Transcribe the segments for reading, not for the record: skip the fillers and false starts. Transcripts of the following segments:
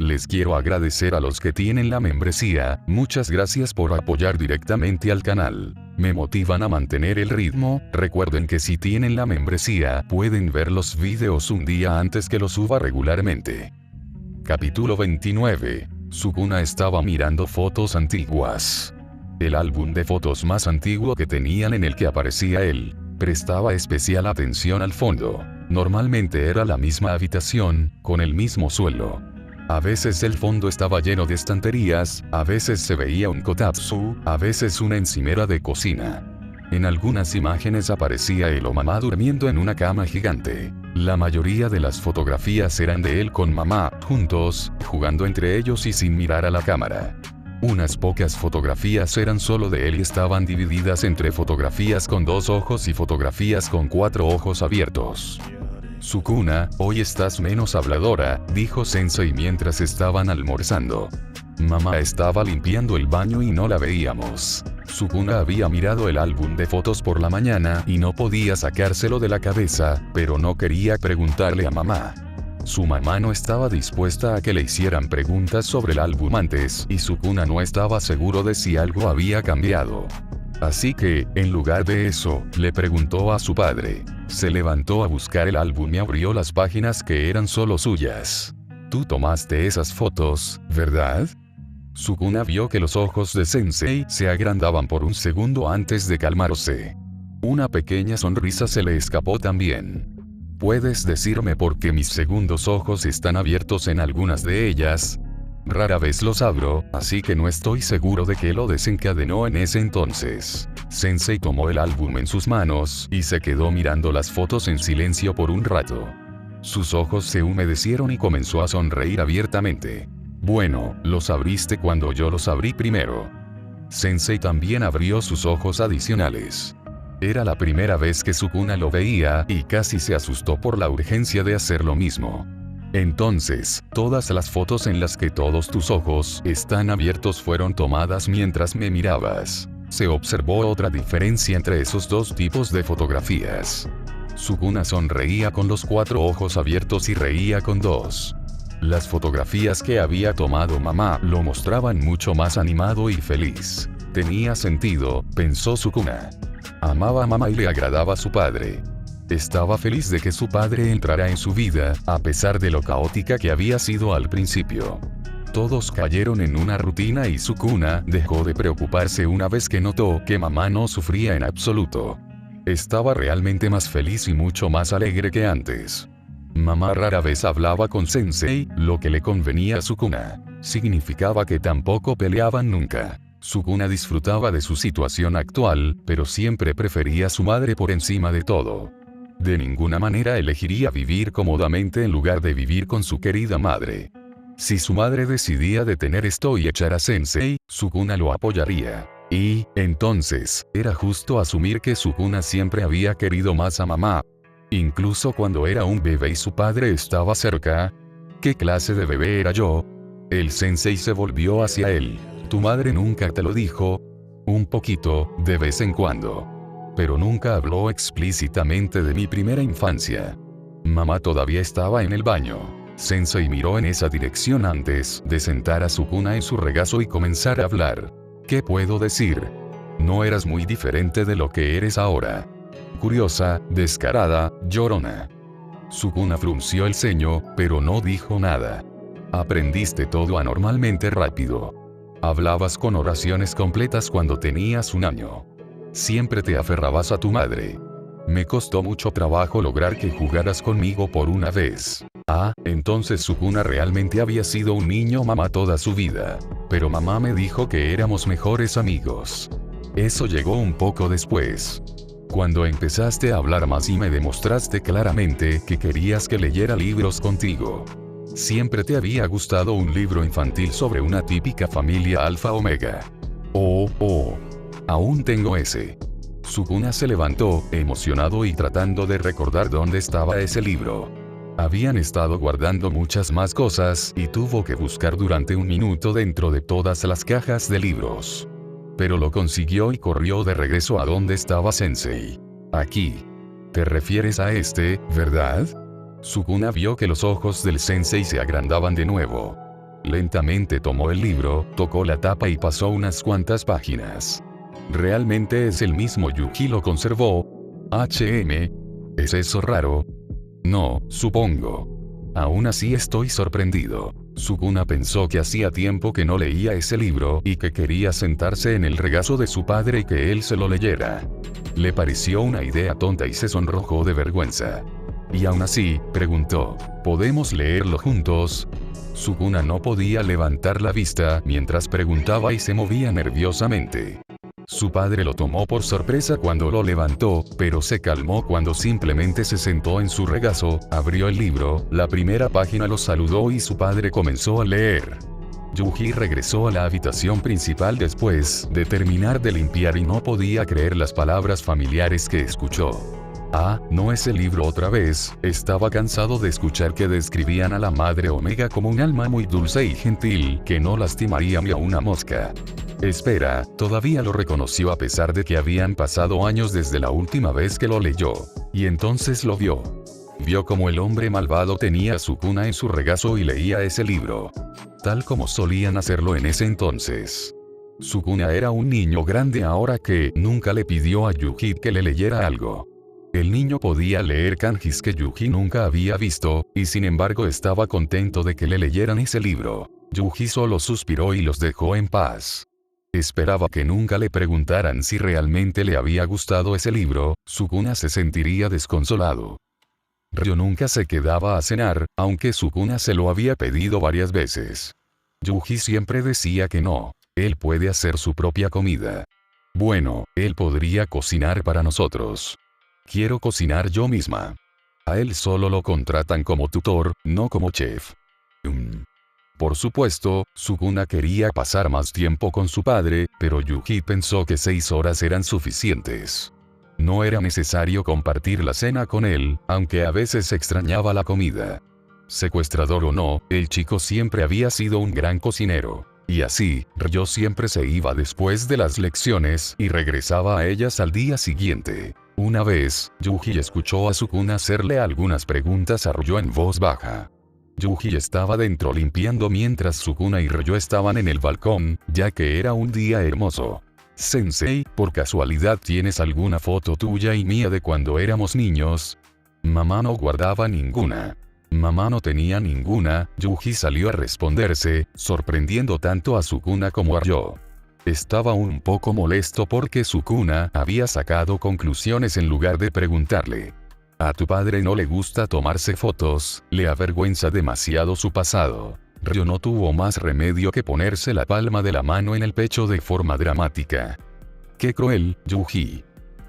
les quiero agradecer a los que tienen la membresía, muchas gracias por apoyar directamente al canal. Me motivan a mantener el ritmo. Recuerden que si tienen la membresía, pueden ver los videos un día antes que los suba regularmente. Capítulo 29. Sukuna estaba mirando fotos antiguas. El álbum de fotos más antiguo que tenían en el que aparecía él. Prestaba especial atención al fondo. Normalmente era la misma habitación, con el mismo suelo. A veces el fondo estaba lleno de estanterías, a veces se veía un kotatsu, a veces una encimera de cocina. En algunas imágenes aparecía él o mamá durmiendo en una cama gigante. La mayoría de las fotografías eran de él con mamá, juntos, jugando entre ellos y sin mirar a la cámara. Unas pocas fotografías eran solo de él y estaban divididas entre fotografías con 2 ojos y fotografías con 4 ojos abiertos. Sukuna, hoy estás menos habladora, dijo Sensei mientras estaban almorzando. Mamá estaba limpiando el baño y no la veíamos. Sukuna había mirado el álbum de fotos por la mañana y no podía sacárselo de la cabeza, pero no quería preguntarle a mamá. Su mamá no estaba dispuesta a que le hicieran preguntas sobre el álbum antes, y Sukuna no estaba seguro de si algo había cambiado. Así que, en lugar de eso, le preguntó a su padre. Se levantó a buscar el álbum y abrió las páginas que eran solo suyas. Tú tomaste esas fotos, ¿verdad? Sukuna vio que los ojos de Sensei se agrandaban por un segundo antes de calmarse. Una pequeña sonrisa se le escapó también. ¿Puedes decirme por qué mis segundos ojos están abiertos en algunas de ellas? Rara vez los abro, así que no estoy seguro de qué lo desencadenó en ese entonces. Sensei tomó el álbum en sus manos y se quedó mirando las fotos en silencio por un rato. Sus ojos se humedecieron y comenzó a sonreír abiertamente. Bueno, los abriste cuando yo los abrí primero. Sensei también abrió sus ojos adicionales. Era la primera vez que Sukuna lo veía y casi se asustó por la urgencia de hacer lo mismo. Entonces, todas las fotos en las que todos tus ojos están abiertos fueron tomadas mientras me mirabas. Se observó otra diferencia entre esos 2 tipos de fotografías. Sukuna sonreía con los 4 ojos abiertos y reía con 2. Las fotografías que había tomado mamá lo mostraban mucho más animado y feliz. Tenía sentido, pensó Sukuna. Amaba a mamá y le agradaba a su padre. Estaba feliz de que su padre entrara en su vida, a pesar de lo caótica que había sido al principio. Todos cayeron en una rutina y Sukuna dejó de preocuparse una vez que notó que mamá no sufría en absoluto. Estaba realmente más feliz y mucho más alegre que antes. Mamá rara vez hablaba con Sensei, lo que le convenía a Sukuna. Significaba que tampoco peleaban nunca. Sukuna disfrutaba de su situación actual, pero siempre prefería a su madre por encima de todo. De ninguna manera elegiría vivir cómodamente en lugar de vivir con su querida madre. Si su madre decidía detener esto y echar a Sensei, Sukuna lo apoyaría. Y, entonces, era justo asumir que Sukuna siempre había querido más a mamá. Incluso cuando era un bebé y su padre estaba cerca. ¿Qué clase de bebé era yo? El Sensei se volvió hacia él. ¿Tu madre nunca te lo dijo? Un poquito, de vez en cuando. Pero nunca habló explícitamente de mi primera infancia. Mamá todavía estaba en el baño. Sensei miró en esa dirección antes de sentar a Sukuna en su regazo y comenzar a hablar. ¿Qué puedo decir? No eras muy diferente de lo que eres ahora. Curiosa, descarada, llorona. Sukuna frunció el ceño, pero no dijo nada. Aprendiste todo anormalmente rápido. Hablabas con oraciones completas cuando tenías 1 año. Siempre te aferrabas a tu madre. Me costó mucho trabajo lograr que jugaras conmigo por una vez. Ah, entonces Sukuna realmente había sido un niño mamá toda su vida. Pero mamá me dijo que éramos mejores amigos. Eso llegó un poco después. Cuando empezaste a hablar más y me demostraste claramente que querías que leyera libros contigo. Siempre te había gustado un libro infantil sobre una típica familia alfa omega. Oh. Aún tengo ese. Sukuna se levantó, emocionado y tratando de recordar dónde estaba ese libro. Habían estado guardando muchas más cosas y tuvo que buscar durante 1 minuto dentro de todas las cajas de libros. Pero lo consiguió y corrió de regreso a donde estaba Sensei. Aquí. ¿Te refieres a este, verdad? Sukuna vio que los ojos del Sensei se agrandaban de nuevo. Lentamente tomó el libro, tocó la tapa y pasó unas cuantas páginas. ¿Realmente es el mismo Yuji? ¿Lo conservó? ¿Es eso raro? No, supongo. Aún así estoy sorprendido. Sukuna pensó que hacía tiempo que no leía ese libro y que quería sentarse en el regazo de su padre y que él se lo leyera. Le pareció una idea tonta y se sonrojó de vergüenza. Y aún así, preguntó, ¿podemos leerlo juntos? Sukuna no podía levantar la vista mientras preguntaba y se movía nerviosamente. Su padre lo tomó por sorpresa cuando lo levantó, pero se calmó cuando simplemente se sentó en su regazo, abrió el libro, la primera página lo saludó y su padre comenzó a leer. Yuji regresó a la habitación principal después de terminar de limpiar y no podía creer las palabras familiares que escuchó. Ah, no es el libro otra vez. Estaba cansado de escuchar que describían a la Madre Omega como un alma muy dulce y gentil, que no lastimaría ni a una mosca. Espera, todavía lo reconoció a pesar de que habían pasado años desde la última vez que lo leyó. Y entonces lo vio. Vio como el hombre malvado tenía a Sukuna en su regazo y leía ese libro. Tal como solían hacerlo en ese entonces. Sukuna era un niño grande ahora que nunca le pidió a Yuji que le leyera algo. El niño podía leer kanjis que Yuji nunca había visto, y sin embargo estaba contento de que le leyeran ese libro. Yuji solo suspiró y los dejó en paz. Esperaba que nunca le preguntaran si realmente le había gustado ese libro. Sukuna se sentiría desconsolado. Ryo nunca se quedaba a cenar, aunque Sukuna se lo había pedido varias veces. Yuji siempre decía que no. Él puede hacer su propia comida. Bueno, él podría cocinar para nosotros. Quiero cocinar yo misma. A él solo lo contratan como tutor, no como chef. Por supuesto, Sukuna quería pasar más tiempo con su padre, pero Yuji pensó que 6 horas eran suficientes. No era necesario compartir la cena con él, aunque a veces extrañaba la comida. Secuestrador o no, el chico siempre había sido un gran cocinero. Y así, Ryo siempre se iba después de las lecciones y regresaba a ellas al día siguiente. Una vez, Yuji escuchó a Sukuna hacerle algunas preguntas a Ryo en voz baja. Yuji estaba dentro limpiando mientras Sukuna y Ryo estaban en el balcón, ya que era un día hermoso. Sensei, ¿por casualidad tienes alguna foto tuya y mía de cuando éramos niños? Mamá no guardaba ninguna. Mamá no tenía ninguna. Yuji salió a responderse, sorprendiendo tanto a Sukuna como a Ryo. Estaba un poco molesto porque Sukuna había sacado conclusiones en lugar de preguntarle. A tu padre no le gusta tomarse fotos, le avergüenza demasiado su pasado. Ryo no tuvo más remedio que ponerse la palma de la mano en el pecho de forma dramática. Qué cruel, Yuji.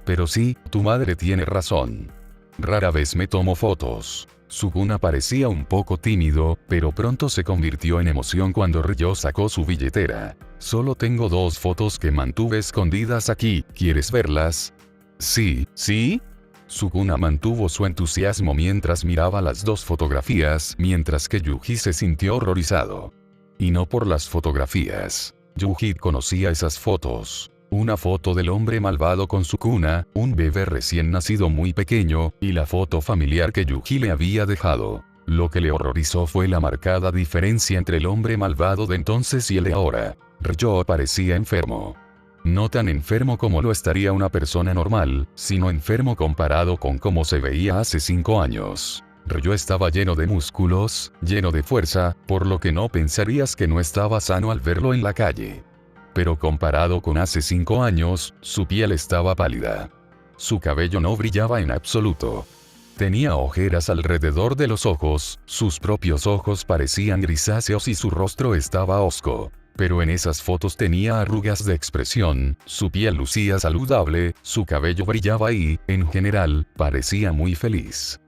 Pero sí, tu madre tiene razón. Rara vez me tomo fotos. Sukuna parecía un poco tímido, pero pronto se convirtió en emoción cuando Ryo sacó su billetera. Solo tengo 2 fotos que mantuve escondidas aquí, ¿quieres verlas? Sí, ¿sí? Sukuna mantuvo su entusiasmo mientras miraba las 2 fotografías, mientras que Yuji se sintió horrorizado. Y no por las fotografías. Yuji conocía esas fotos. Una foto del hombre malvado con Sukuna, un bebé recién nacido muy pequeño, y la foto familiar que Yuji le había dejado. Lo que le horrorizó fue la marcada diferencia entre el hombre malvado de entonces y el de ahora. Ryo parecía enfermo. No tan enfermo como lo estaría una persona normal, sino enfermo comparado con cómo se veía hace 5 años. Ryo estaba lleno de músculos, lleno de fuerza, por lo que no pensarías que no estaba sano al verlo en la calle. Pero comparado con hace 5 años, su piel estaba pálida. Su cabello no brillaba en absoluto. Tenía ojeras alrededor de los ojos, sus propios ojos parecían grisáceos y su rostro estaba hosco. Pero en esas fotos tenía arrugas de expresión, su piel lucía saludable, su cabello brillaba y, en general, parecía muy feliz.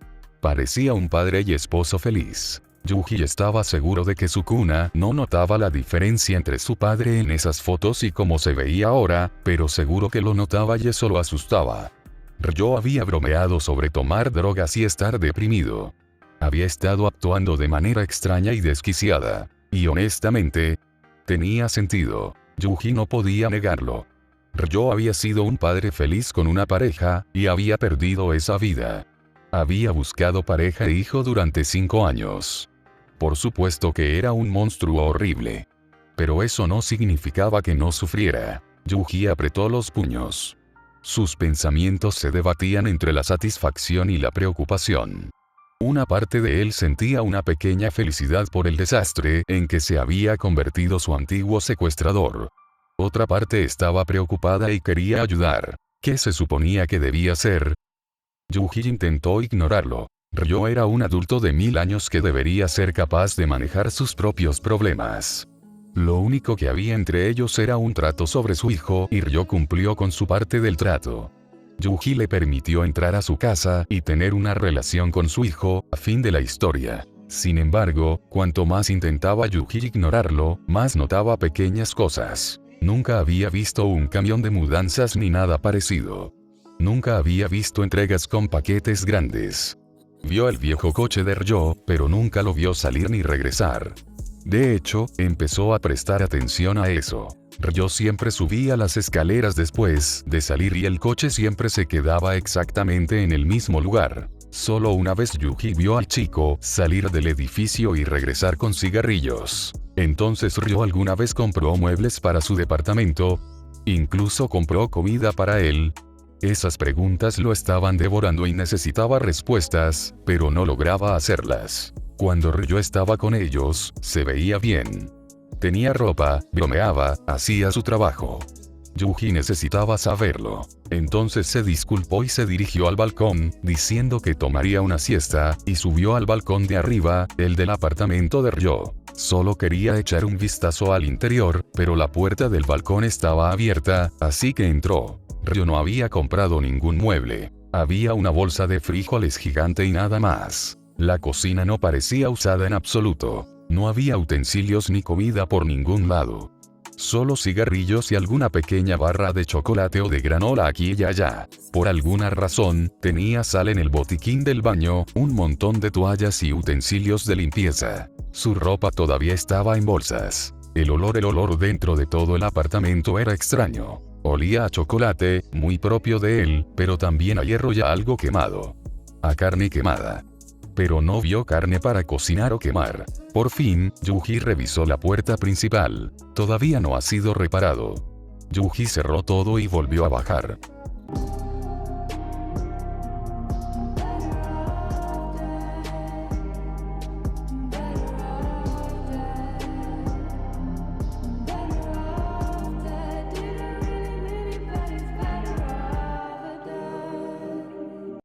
Parecía un padre y esposo feliz. Yuji estaba seguro de que Sukuna no notaba la diferencia entre su padre en esas fotos y cómo se veía ahora, pero seguro que lo notaba y eso lo asustaba. Ryo había bromeado sobre tomar drogas y estar deprimido. Había estado actuando de manera extraña y desquiciada. Y honestamente, tenía sentido. Yuji no podía negarlo. Ryo había sido un padre feliz con una pareja, y había perdido esa vida. Había buscado pareja e hijo durante 5 años. Por supuesto que era un monstruo horrible. Pero eso no significaba que no sufriera. Yuji apretó los puños. Sus pensamientos se debatían entre la satisfacción y la preocupación. Una parte de él sentía una pequeña felicidad por el desastre en que se había convertido su antiguo secuestrador. Otra parte estaba preocupada y quería ayudar. ¿Qué se suponía que debía hacer? Yuji intentó ignorarlo. Ryo era un adulto de 1000 años que debería ser capaz de manejar sus propios problemas. Lo único que había entre ellos era un trato sobre su hijo y Ryo cumplió con su parte del trato. Yuji le permitió entrar a su casa y tener una relación con su hijo, a fin de la historia. Sin embargo, cuanto más intentaba Yuji ignorarlo, más notaba pequeñas cosas. Nunca había visto un camión de mudanzas ni nada parecido. Nunca había visto entregas con paquetes grandes. Vio el viejo coche de Ryo, pero nunca lo vio salir ni regresar. De hecho, empezó a prestar atención a eso. Ryo siempre subía las escaleras después de salir y el coche siempre se quedaba exactamente en el mismo lugar. Solo una vez Yuji vio al chico salir del edificio y regresar con cigarrillos. Entonces Ryo alguna vez compró muebles para su departamento. Incluso compró comida para él. Esas preguntas lo estaban devorando y necesitaba respuestas, pero no lograba hacerlas. Cuando Ryo estaba con ellos, se veía bien. Tenía ropa, bromeaba, hacía su trabajo. Yuji necesitaba saberlo. Entonces se disculpó y se dirigió al balcón, diciendo que tomaría una siesta, y subió al balcón de arriba, el del apartamento de Ryo. Solo quería echar un vistazo al interior, pero la puerta del balcón estaba abierta, así que entró. Ryo no había comprado ningún mueble. Había una bolsa de frijoles gigante y nada más. La cocina no parecía usada en absoluto. No había utensilios ni comida por ningún lado. Solo cigarrillos y alguna pequeña barra de chocolate o de granola aquí y allá. Por alguna razón, tenía sal en el botiquín del baño, un montón de toallas y utensilios de limpieza. Su ropa todavía estaba en bolsas. El olor dentro de todo el apartamento era extraño. Olía a chocolate, muy propio de él, pero también a hierro y a algo quemado. A carne quemada. Pero no vio carne para cocinar o quemar. Por fin, Yuji revisó la puerta principal. Todavía no ha sido reparado. Yuji cerró todo y volvió a bajar.